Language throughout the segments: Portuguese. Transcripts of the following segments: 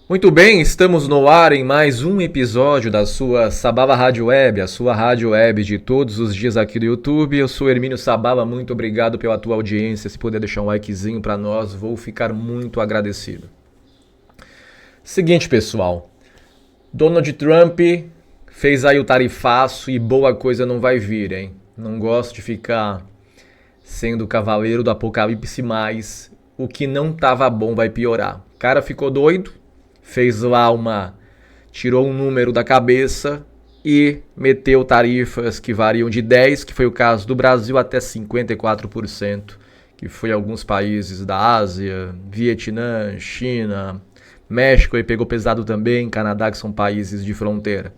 Muito bem, estamos no ar em mais um episódio da sua Sabava Rádio Web, a sua rádio web de todos os dias aqui do YouTube. Eu sou Hermínio Sabava, muito obrigado pela tua audiência. Se puder deixar um likezinho para nós, vou ficar muito agradecido. Seguinte, pessoal, Donald Trump fez aí o tarifaço e boa coisa não vai vir, hein? Não gosto de ficar sendo o cavaleiro do apocalipse, mas o que não tava bom vai piorar. O cara ficou doido, fez lá tirou um número da cabeça e meteu tarifas que variam de 10, que foi o caso do Brasil, até 54%, que foi alguns países da Ásia, Vietnã, China, México, e pegou pesado também, Canadá, que são países de fronteira.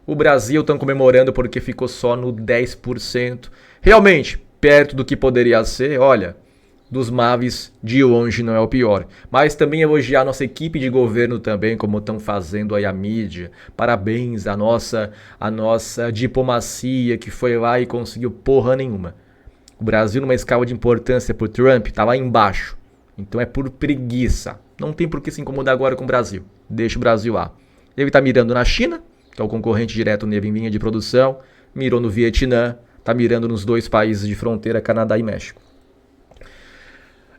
O Brasil estão comemorando porque ficou só no 10%. Realmente, perto do que poderia ser, olha, dos Mavis, de longe não é o pior. Mas também elogiar a nossa equipe de governo também, como estão fazendo aí a mídia. Parabéns à nossa diplomacia que foi lá e conseguiu porra nenhuma. O Brasil, numa escala de importância pro Trump, tá lá embaixo. Então é por preguiça. Não tem por que se incomodar agora com o Brasil. Deixa o Brasil lá. Ele tá mirando na China, que é o concorrente direto nele em linha de produção. Mirou no Vietnã, tá mirando nos dois países de fronteira, Canadá e México.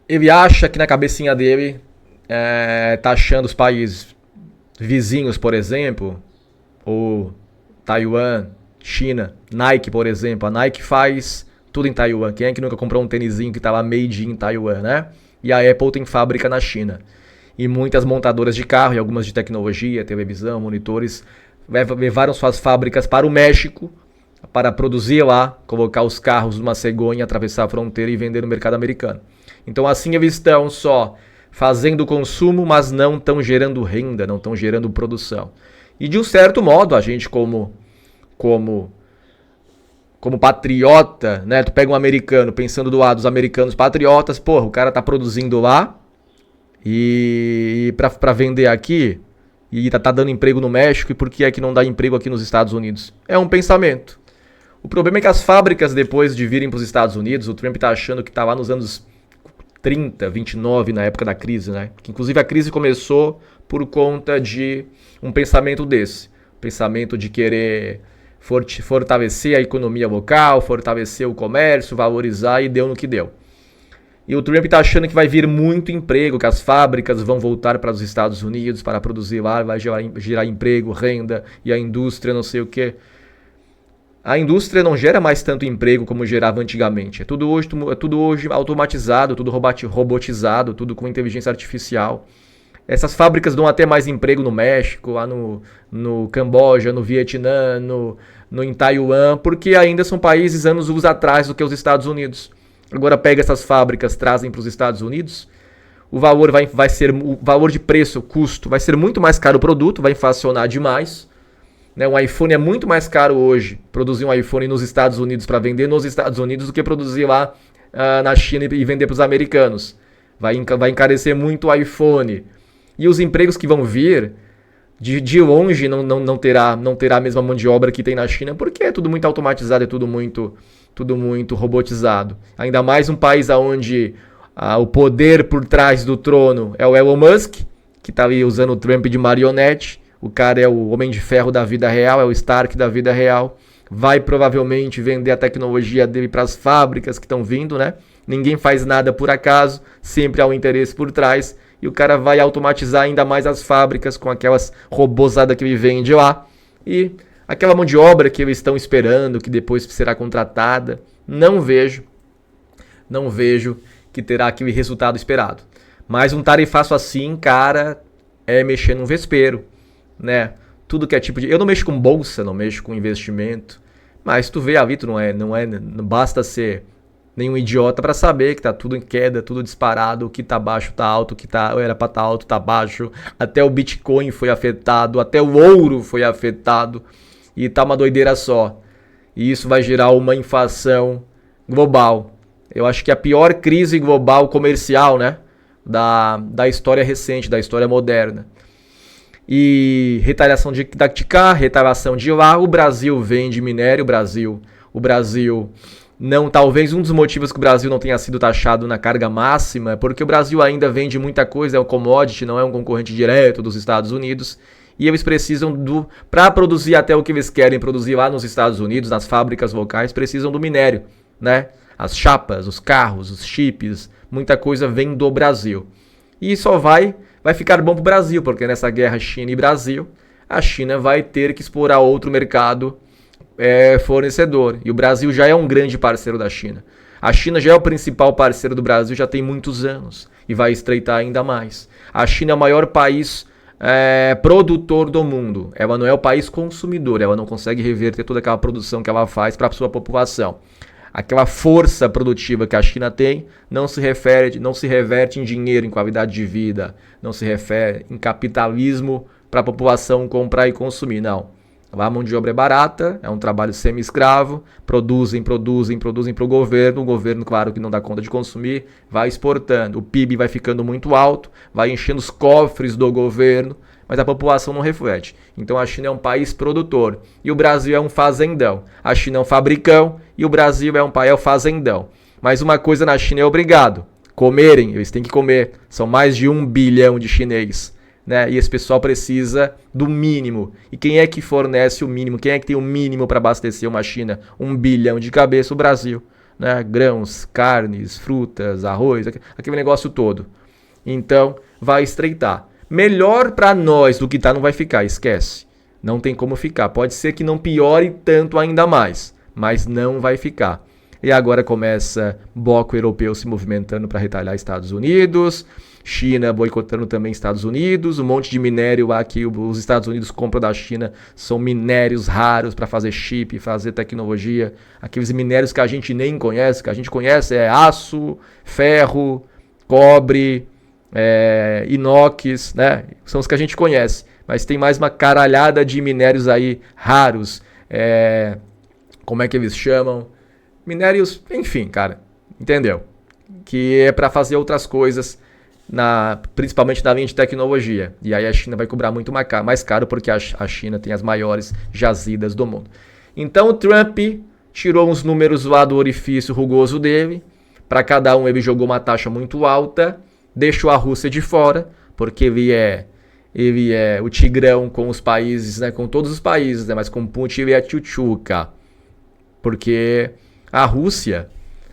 Ele acha que na cabecinha dele tá achando os países vizinhos, por exemplo, ou Taiwan, China, Nike, por exemplo. A Nike faz tudo em Taiwan. Quem é que nunca comprou um tênisinho que tá lá made in Taiwan, né? E a Apple tem fábrica na China. E muitas montadoras de carro e algumas de tecnologia, televisão, monitores, levaram suas fábricas para o México para produzir lá, colocar os carros numa cegonha, atravessar a fronteira e vender no mercado americano. Então assim eles estão só fazendo consumo, mas não estão gerando renda, não estão gerando produção. E de um certo modo, a gente como patriota, né? Tu pega um americano, pensando do lado dos americanos patriotas, porra, o cara tá produzindo lá e pra vender aqui e tá dando emprego no México, e por que é que não dá emprego aqui nos Estados Unidos? É um pensamento. O problema é que as fábricas, depois de virem para os Estados Unidos, o Trump tá achando que tá lá nos anos 30, 29, na época da crise, né? Que inclusive a crise começou por conta de um pensamento desse. Pensamento de querer fortalecer a economia local, fortalecer o comércio, valorizar, e deu no que deu. E o Trump está achando que vai vir muito emprego, que as fábricas vão voltar para os Estados Unidos para produzir lá, vai gerar emprego, renda, e a indústria não sei o quê. A indústria não gera mais tanto emprego como gerava antigamente. É tudo hoje automatizado, tudo robotizado, tudo com inteligência artificial. Essas fábricas dão até mais emprego no México, lá no Camboja, no Vietnã, em Taiwan, porque ainda são países anos-luz atrás do que os Estados Unidos. Agora pega essas fábricas, trazem para os Estados Unidos, o valor o valor de preço, o custo, vai ser muito mais caro o produto, vai inflacionar demais. Né? Um iPhone é muito mais caro hoje, produzir um iPhone nos Estados Unidos para vender nos Estados Unidos do que produzir lá na China e vender para os americanos. Vai encarecer muito o iPhone. E os empregos que vão vir, de longe não terá a mesma mão de obra que tem na China, porque é tudo muito automatizado, é tudo muito robotizado. Ainda mais um país onde o poder por trás do trono é o Elon Musk, que está ali usando o Trump de marionete. O cara é o Homem de Ferro da vida real, é o Stark da vida real. Vai provavelmente vender a tecnologia dele para as fábricas que estão vindo, né? Ninguém faz nada por acaso, sempre há um interesse por trás. E o cara vai automatizar ainda mais as fábricas com aquelas robosadas que ele vende lá. E aquela mão de obra que eles estão esperando, que depois será contratada, não vejo que terá aquele resultado esperado. Mas um tarifaço assim, cara, é mexer num vespeiro. Né? Tudo que é tipo de... Eu não mexo com bolsa, não mexo com investimento, mas tu vê ali, não basta ser nenhum idiota para saber que tá tudo em queda, tudo disparado, o que tá baixo tá alto, o que era para tá alto tá baixo, até o Bitcoin foi afetado, até o ouro foi afetado, e tá uma doideira só. E isso vai gerar uma inflação global. Eu acho que é a pior crise global comercial, né, da história recente, da história moderna. E retaliação de cá, retaliação de lá. O Brasil vende minério, o Brasil Não, talvez um dos motivos que o Brasil não tenha sido taxado na carga máxima é porque o Brasil ainda vende muita coisa, é um commodity, não é um concorrente direto dos Estados Unidos. E eles precisam para produzir até o que eles querem produzir lá nos Estados Unidos, nas fábricas locais, precisam do minério, né? As chapas, os carros, os chips, muita coisa vem do Brasil. E só vai ficar bom para o Brasil, porque nessa guerra China e Brasil, a China vai ter que explorar outro mercado fornecedor. E o Brasil já é um grande parceiro da China. A China já é o principal parceiro do Brasil, já tem muitos anos. E vai estreitar ainda mais. A China é o maior país produtor do mundo. Ela não é o país consumidor. Ela não consegue reverter toda aquela produção que ela faz para a sua população. Aquela força produtiva que a China tem não se reverte em dinheiro, em qualidade de vida. Não se refere em capitalismo para a população comprar e consumir. Não. Lá a mão de obra é barata, é um trabalho semi-escravo, produzem para o governo, claro que não dá conta de consumir, vai exportando, o PIB vai ficando muito alto, vai enchendo os cofres do governo, mas a população não reflete. Então a China é um país produtor e o Brasil é um fazendão. A China é um fabricão e o Brasil é um país fazendão. Mas uma coisa na China é obrigado, comerem, eles têm que comer, são mais de 1 bilhão de chineses. Né? E esse pessoal precisa do mínimo. E quem é que fornece o mínimo? Quem é que tem o mínimo para abastecer uma China? 1 bilhão de cabeça, o Brasil. Né? Grãos, carnes, frutas, arroz, aquele negócio todo. Então, vai estreitar. Melhor para nós do que tá não vai ficar, esquece. Não tem como ficar. Pode ser que não piore tanto ainda mais, mas não vai ficar. E agora começa bloco europeu se movimentando para retalhar Estados Unidos, China boicotando também Estados Unidos, um monte de minério lá que os Estados Unidos compram da China são minérios raros para fazer chip, fazer tecnologia, aqueles minérios que a gente nem conhece, que a gente conhece é aço, ferro, cobre, inox, né? São os que a gente conhece, mas tem mais uma caralhada de minérios aí raros, como é que eles chamam? Minérios, enfim, cara, entendeu? Que é para fazer outras coisas, principalmente na linha de tecnologia. E aí a China vai cobrar muito mais caro porque a China tem as maiores jazidas do mundo. Então o Trump tirou uns números lá do orifício rugoso dele. Para cada um ele jogou uma taxa muito alta, deixou a Rússia de fora, porque ele é o tigrão com os países, né, com todos os países, né, mas com Putin ele é tchutchuca. Porque a Rússia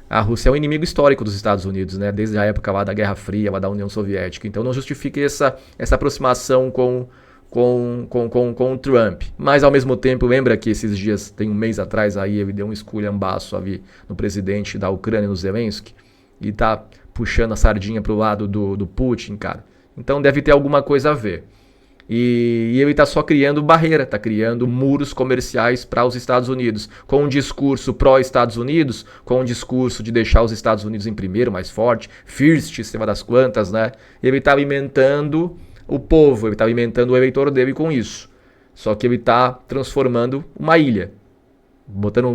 é um inimigo histórico dos Estados Unidos, né? Desde a época lá da Guerra Fria, lá da União Soviética. Então não justifique essa aproximação com o Trump. Mas ao mesmo tempo, lembra que esses dias, tem um mês atrás, aí ele deu um esculhambaço ali no presidente da Ucrânia, no Zelensky, e tá puxando a sardinha pro lado do Putin, cara. Então deve ter alguma coisa a ver. E ele está só criando barreira, está criando muros comerciais para os Estados Unidos, com um discurso pró-Estados Unidos, com um discurso de deixar os Estados Unidos em primeiro, mais forte, first, sei lá das quantas, né? Ele está alimentando o povo, ele está alimentando o eleitor dele com isso. Só que ele está transformando uma ilha, botando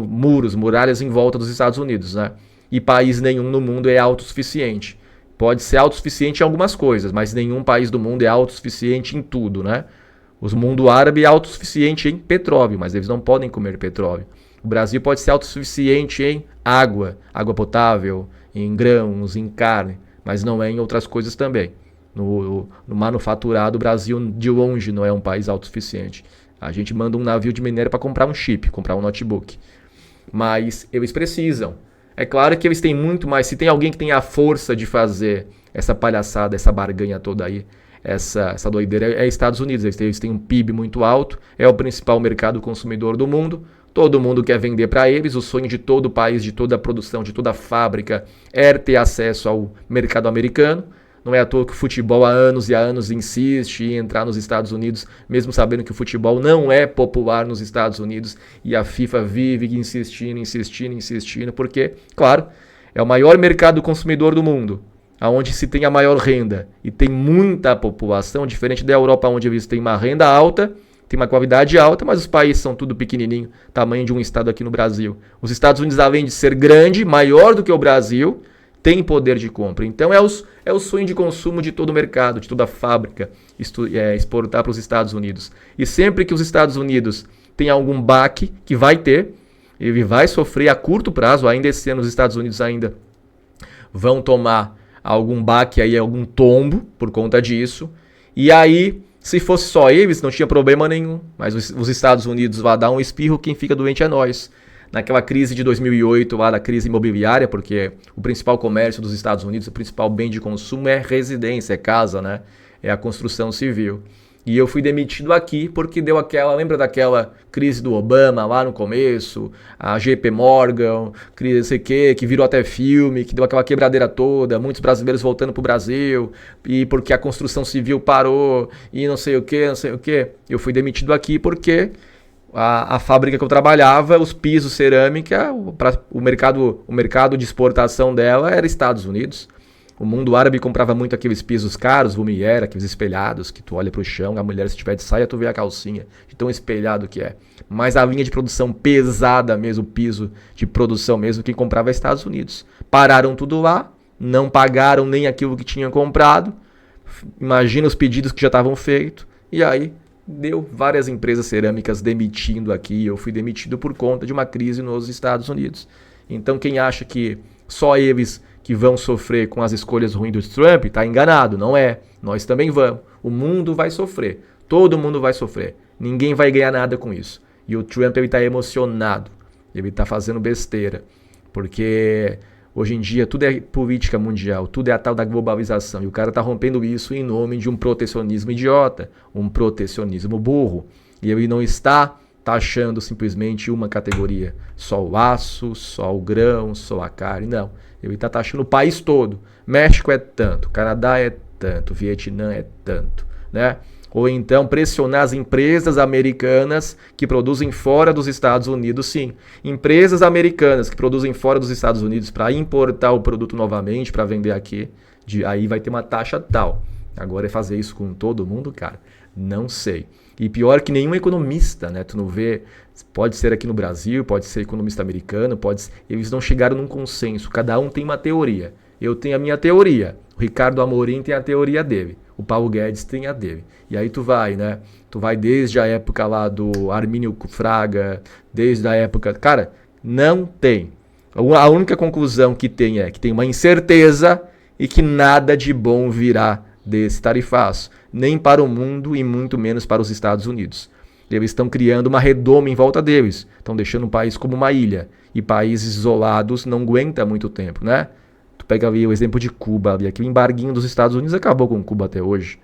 muralhas em volta dos Estados Unidos, né? E país nenhum no mundo é autossuficiente. Pode ser autossuficiente em algumas coisas, mas nenhum país do mundo é autossuficiente em tudo, né? O mundo árabe é autossuficiente em petróleo, mas eles não podem comer petróleo. O Brasil pode ser autossuficiente em água potável, em grãos, em carne, mas não é em outras coisas também. No manufaturado, o Brasil de longe não é um país autossuficiente. A gente manda um navio de minério para comprar um chip, comprar um notebook. Mas eles precisam. É claro que eles têm muito mais. Se tem alguém que tem a força de fazer essa palhaçada, essa barganha toda aí, essa doideira, é Estados Unidos. Eles têm um PIB muito alto, é o principal mercado consumidor do mundo. Todo mundo quer vender para eles. O sonho de todo país, de toda a produção, de toda a fábrica é ter acesso ao mercado americano. Não é à toa que o futebol há anos e há anos insiste em entrar nos Estados Unidos, mesmo sabendo que o futebol não é popular nos Estados Unidos, e a FIFA vive insistindo, porque, claro, é o maior mercado consumidor do mundo, onde se tem a maior renda e tem muita população, diferente da Europa, onde eles têm uma renda alta, tem uma qualidade alta, mas os países são tudo pequenininho, tamanho de um estado aqui no Brasil. Os Estados Unidos, além de ser grande, maior do que o Brasil, tem poder de compra. Então é o sonho de consumo de todo o mercado, de toda a fábrica, exportar para os Estados Unidos. E sempre que os Estados Unidos têm algum baque, que vai ter, Ele vai sofrer a curto prazo, ainda esse ano os Estados Unidos ainda vão tomar algum baque aí, algum tombo por conta disso. E aí, se fosse só eles, não tinha problema nenhum. Mas os Estados Unidos vão dar um espirro, quem fica doente é nós. Naquela crise de 2008, lá da crise imobiliária, porque o principal comércio dos Estados Unidos, o principal bem de consumo é residência, é casa, né? É a construção civil. E eu fui demitido aqui porque deu aquela, lembra daquela crise do Obama lá no começo, a JP Morgan, crise não sei o que virou até filme, que deu aquela quebradeira toda, muitos brasileiros voltando pro Brasil, e porque a construção civil parou, e não sei o que, não sei o que. Eu fui demitido aqui porque a fábrica que eu trabalhava, os pisos cerâmica, o mercado de exportação dela era Estados Unidos. O mundo árabe comprava muito aqueles pisos caros, Lumière, aqueles espelhados, que tu olha pro chão, a mulher se tiver de saia, tu vê a calcinha, de tão espelhado que é. Mas a linha de produção pesada mesmo, o piso de produção mesmo, quem comprava é Estados Unidos. Pararam tudo lá, não pagaram nem aquilo que tinham comprado, imagina os pedidos que já estavam feitos, e aí deu várias empresas cerâmicas demitindo aqui, eu fui demitido por conta de uma crise nos Estados Unidos. Então quem acha que só eles que vão sofrer com as escolhas ruins do Trump, está enganado, não é. Nós também vamos. O mundo vai sofrer. Todo mundo vai sofrer. Ninguém vai ganhar nada com isso. E o Trump está emocionado. Ele está fazendo besteira. Porque hoje em dia tudo é política mundial, tudo é a tal da globalização. E o cara está rompendo isso em nome de um protecionismo idiota, um protecionismo burro. E ele não está taxando simplesmente uma categoria. Só o aço, só o grão, só a carne. Não. Ele está taxando o país todo. México é tanto, Canadá é tanto, Vietnã é tanto, né? Ou então pressionar as empresas americanas que produzem fora dos Estados Unidos, sim. Empresas americanas que produzem fora dos Estados Unidos para importar o produto novamente, para vender aqui, aí vai ter uma taxa tal. Agora é fazer isso com todo mundo, cara? Não sei. E pior que nenhum economista, né? Tu não vê, pode ser aqui no Brasil, pode ser economista americano, eles não chegaram num consenso, cada um tem uma teoria. Eu tenho a minha teoria, o Ricardo Amorim tem a teoria dele, o Paulo Guedes tem a dele. E aí tu vai, né? Tu vai desde a época lá do Armínio Fraga, desde a época... Cara, não tem. A única conclusão que tem é que tem uma incerteza e que nada de bom virá desse tarifaço, nem para o mundo e muito menos para os Estados Unidos. Eles estão criando uma redoma em volta deles, estão deixando o país como uma ilha, e países isolados não aguentam muito tempo, né? Tu pega ali o exemplo de Cuba, ali, aquele embarguinho dos Estados Unidos acabou com Cuba até hoje.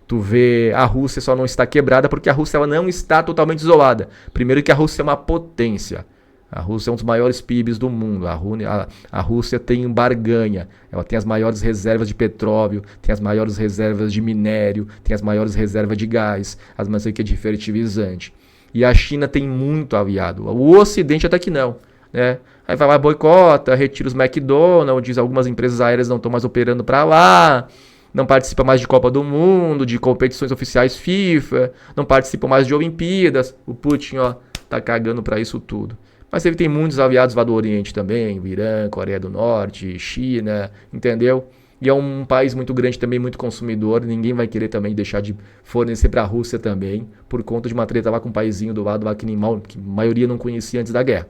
Tu vê a Rússia só não está quebrada porque a Rússia ela não está totalmente isolada. Primeiro que a Rússia é uma potência. A Rússia é um dos maiores PIBs do mundo. A Rússia tem barganha. Ela tem as maiores reservas de petróleo, tem as maiores reservas de minério, tem as maiores reservas de gás, as mais que é de fertilizante. E a China tem muito aliado. O Ocidente até que não, né? Aí vai lá, boicota, retira os McDonald's, algumas empresas aéreas não estão mais operando para lá, não participa mais de Copa do Mundo, de competições oficiais FIFA, não participa mais de Olimpíadas. O Putin, ó, tá cagando para isso tudo. Mas ele tem muitos aliados lá do Oriente também, o Irã, Coreia do Norte, China, entendeu? E é um país muito grande também, muito consumidor, ninguém vai querer também deixar de fornecer para a Rússia também, por conta de uma treta lá com um paizinho do lado lá que a maioria não conhecia antes da guerra.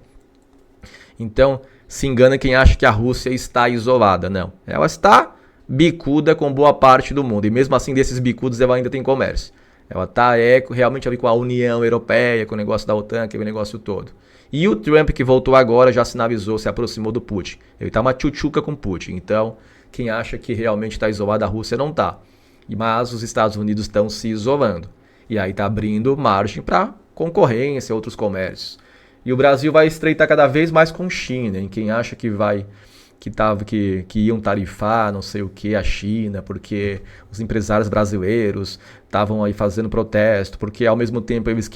Então, se engana quem acha que a Rússia está isolada, não. Ela está bicuda com boa parte do mundo, e mesmo assim desses bicudos ela ainda tem comércio. Ela está realmente ali com a União Europeia, com o negócio da OTAN, aquele negócio todo. E o Trump, que voltou agora, já sinalizou, se aproximou do Putin. Ele tá uma tchutchuca com o Putin. Então, quem acha que realmente está isolado, a Rússia não tá. Mas os Estados Unidos estão se isolando. E aí tá abrindo margem para concorrência, outros comércios. E o Brasil vai estreitar cada vez mais com China, hein? Quem acha que iam tarifar não sei o que a China, porque os empresários brasileiros estavam aí fazendo protesto, porque ao mesmo tempo eles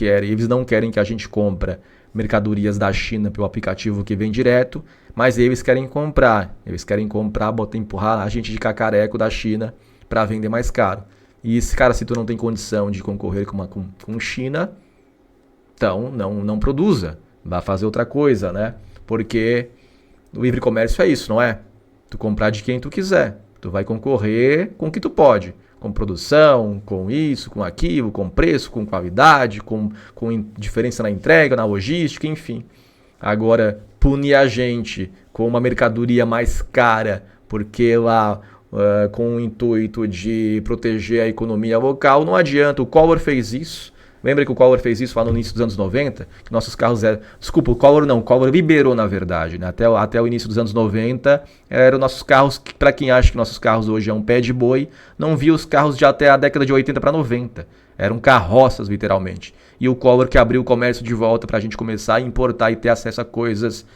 não querem que a gente compre mercadorias da China pelo aplicativo que vem direto, mas eles querem comprar, empurrar a gente de cacareco da China para vender mais caro. E cara, se tu não tem condição de concorrer com China, então não produza, vá fazer outra coisa, né? Porque o livre comércio é isso, não é? Tu comprar de quem tu quiser, tu vai concorrer com o que tu pode. Com produção, com isso, com aquilo, com preço, com qualidade, com diferença na entrega, na logística, enfim. Agora, punir a gente com uma mercadoria mais cara, porque lá com o intuito de proteger a economia local, não adianta. O Collor fez isso. Lembra que o Collor fez isso lá no início dos anos 90? Que nossos carros eram... Desculpa, o Collor não. O Collor liberou, na verdade. Né? Até o início dos anos 90, eram nossos carros... Para quem acha que nossos carros hoje é um pé de boi, não via os carros de até a década de 80 para 90. Eram carroças, literalmente. E o Collor que abriu o comércio de volta para a gente começar a importar e ter acesso a coisas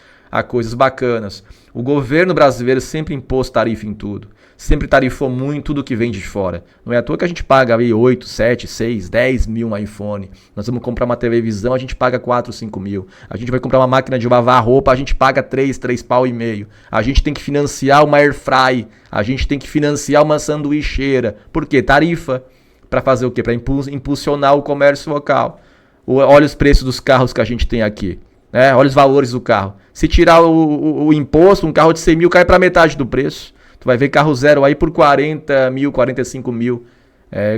bacanas. O governo brasileiro sempre impôs tarifa em tudo. Sempre tarifou muito tudo que vem de fora. Não é à toa que a gente paga aí 8, 7, 6, 10 mil um iPhone. Nós vamos comprar uma televisão, a gente paga 4, 5 mil. A gente vai comprar uma máquina de lavar roupa, a gente paga 3 pau e meio. A gente tem que financiar uma air fry. A gente tem que financiar uma sanduicheira. Por quê? Tarifa. Para fazer o quê? Para impulsionar o comércio local. Olha os preços dos carros que a gente tem aqui. Né? Olha os valores do carro. Se tirar o imposto, um carro de 100 mil cai para metade do preço. Tu vai ver carro zero aí por 40 mil, 45 mil,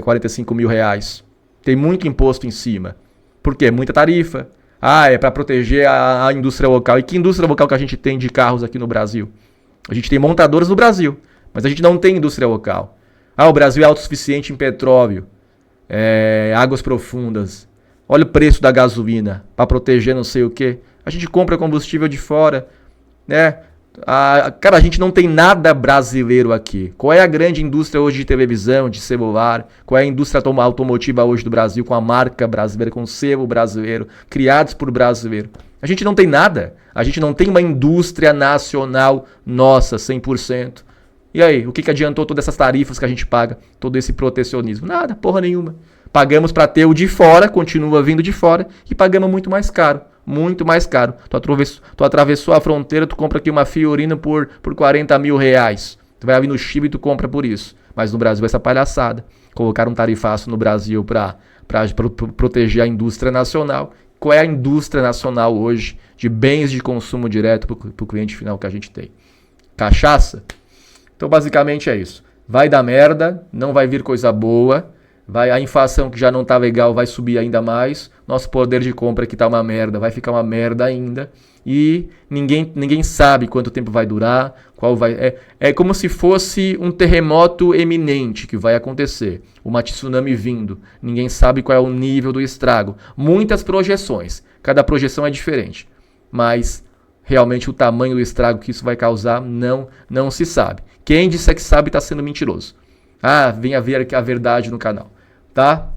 45 mil reais. Tem muito imposto em cima. Por quê? Muita tarifa. Ah, é para proteger a indústria local. E que indústria local que a gente tem de carros aqui no Brasil? A gente tem montadoras no Brasil, mas a gente não tem indústria local. Ah, o Brasil é autossuficiente em petróleo, águas profundas. Olha o preço da gasolina para proteger não sei o quê. A gente compra combustível de fora, né? Cara, a gente não tem nada brasileiro aqui. Qual é a grande indústria hoje de televisão, de celular? Qual é a indústria automotiva hoje do Brasil com a marca brasileira, com o selo brasileiro, criados por brasileiro? A gente não tem nada. A gente não tem uma indústria nacional nossa, 100%. E aí, o que adiantou todas essas tarifas que a gente paga? Todo esse protecionismo? Nada, porra nenhuma. Pagamos para ter o de fora, continua vindo de fora, e pagamos muito mais caro. Muito mais caro. Tu atravessou a fronteira, tu compra aqui uma Fiorino por 40 mil reais. Tu vai ali no Chile e tu compra por isso. Mas no Brasil essa palhaçada. Colocaram um tarifaço no Brasil para proteger a indústria nacional. Qual é a indústria nacional hoje de bens de consumo direto para o cliente final que a gente tem? Cachaça? Então basicamente é isso. Vai dar merda, não vai vir coisa boa. A inflação que já não tá legal vai subir ainda mais. Nosso poder de compra que tá uma merda, vai ficar uma merda ainda. E ninguém sabe quanto tempo vai durar, é como se fosse um terremoto eminente que vai acontecer, uma tsunami vindo. Ninguém sabe qual é o nível do estrago. Muitas projeções, cada projeção é diferente, mas realmente o tamanho do estrago que isso vai causar não se sabe. Quem disser que sabe está sendo mentiroso. Venha ver a verdade no canal, tá?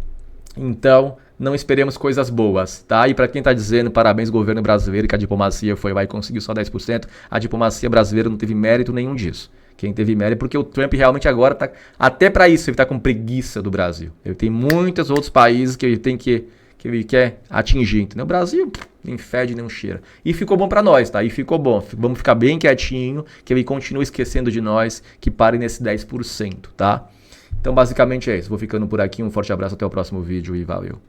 Então, não esperemos coisas boas, tá? E para quem tá dizendo parabéns governo brasileiro que a diplomacia foi lá e conseguiu só 10%, a diplomacia brasileira não teve mérito nenhum disso. Quem teve mérito é porque o Trump realmente agora tá, até para isso ele tá com preguiça do Brasil. Ele tem muitos outros países que ele quer atingir, entendeu? O Brasil nem fede nem cheira. E ficou bom para nós, tá? E ficou bom. Vamos ficar bem quietinho, que ele continue esquecendo de nós, que pare nesse 10%, tá? Então basicamente é isso. Vou ficando por aqui. Um forte abraço, até o próximo vídeo e valeu.